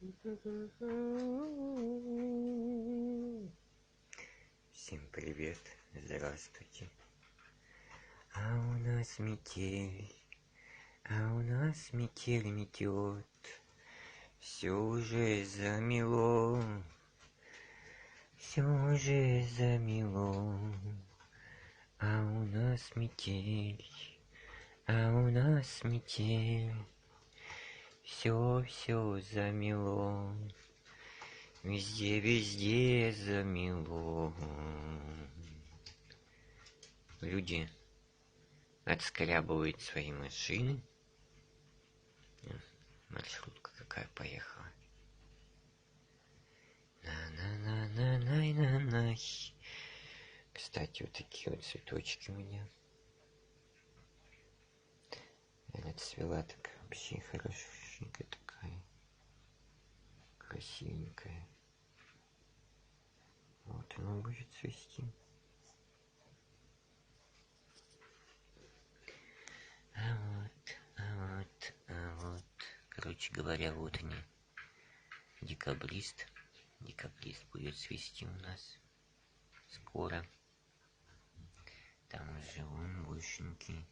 Всем привет, здравствуйте. А у нас метель, метет. Все уже замело, все уже замело. А у нас метель, все замело. Везде замело. Люди отскрябывают свои машины. Маршрутка какая поехала. На-на-на-на-на-на-на. Кстати, вот такие вот цветочки у меня. Она цвела так вообще хорошенькая такая. Красивенькая. Вот она будет цвести. А вот. Короче говоря, вот они. Декабрист. Декабрист будет цвести у нас. Скоро. Там уже он большенький.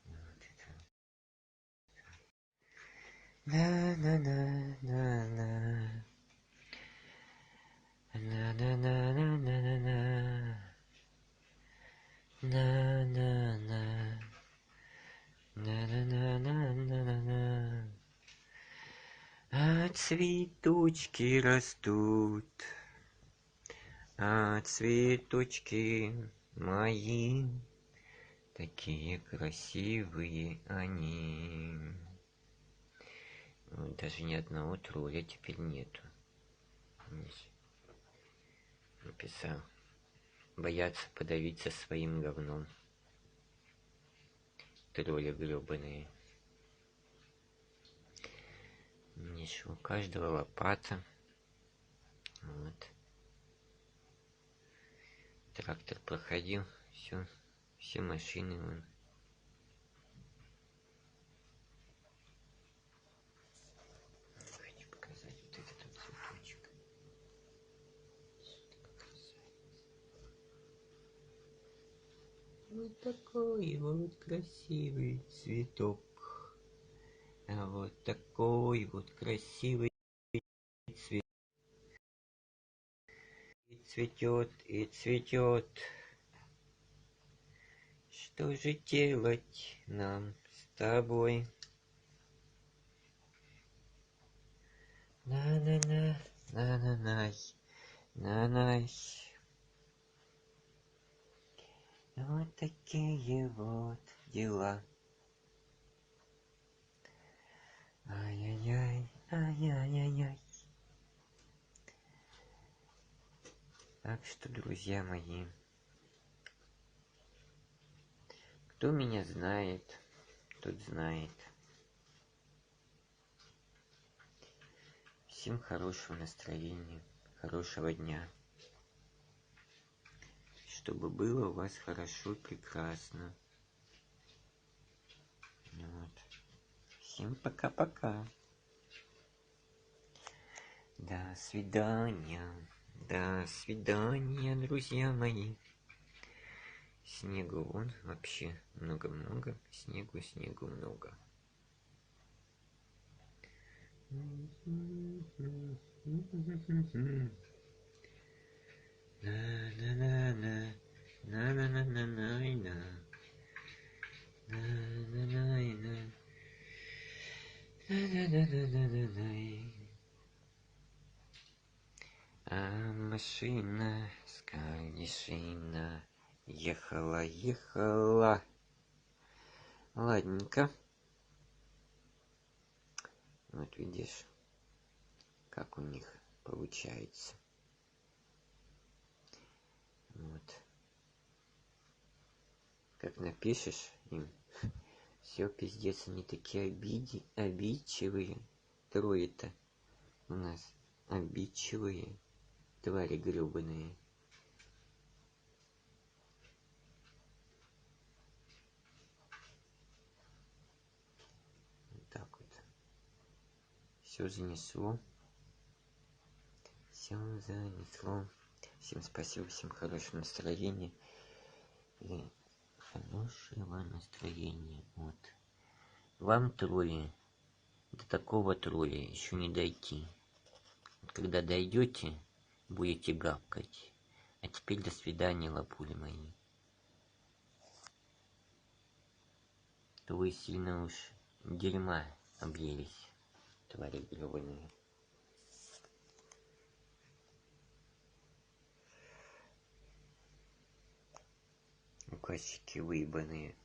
Вот это. На-на-на-на-на. На-на-на-на-на-на. На-на-на. На-на-на-на-на-на. А цветочки растут. А цветочки мои. Такие красивые они. Вот даже ни одного тролля теперь нету. Написал. Боятся подавиться своим говном. Тролли гребаные. Ничего, у каждого лопата. Вот. Трактор проходил. Все машины вон. Хочу показать вот этот вот цветочек. Вот такой вот красивый цветок. А вот такой вот красивый цвет. И цветет, и цветет. Что же делать нам с тобой? На-на-на, на-на-най, на-най. Вот такие вот дела. Ай-яй-яй, ай-яй-яй-яй. Так что, друзья мои, кто меня знает, тот знает. Всем хорошего настроения, хорошего дня. Чтобы было у вас хорошо, прекрасно. Вот. Всем пока-пока. До свидания. До свидания, друзья мои. Снегу вон вообще много-много. Снегу много. На-на-на-на. На-на-на-на-на-на. На-на-на-на. На-на-на-на-на-на. А машина скальнишина ехала. Ладненько. Вот видишь, как у них получается. Вот. Как напишешь им, все пиздец, они такие обидчивые. Трое-то у нас обидчивые. Твари гребаные. Вот так вот. Все занесло. Все занесло. Всем спасибо, всем хорошего настроения. И хорошего настроения. Вот. Вам тролли. До такого тролля еще не дойти. Вот когда дойдете, будете гавкать. А теперь до свидания, лапули мои. Вы сильно уж дерьма объелись, твари гребаные. Указчики выебанные.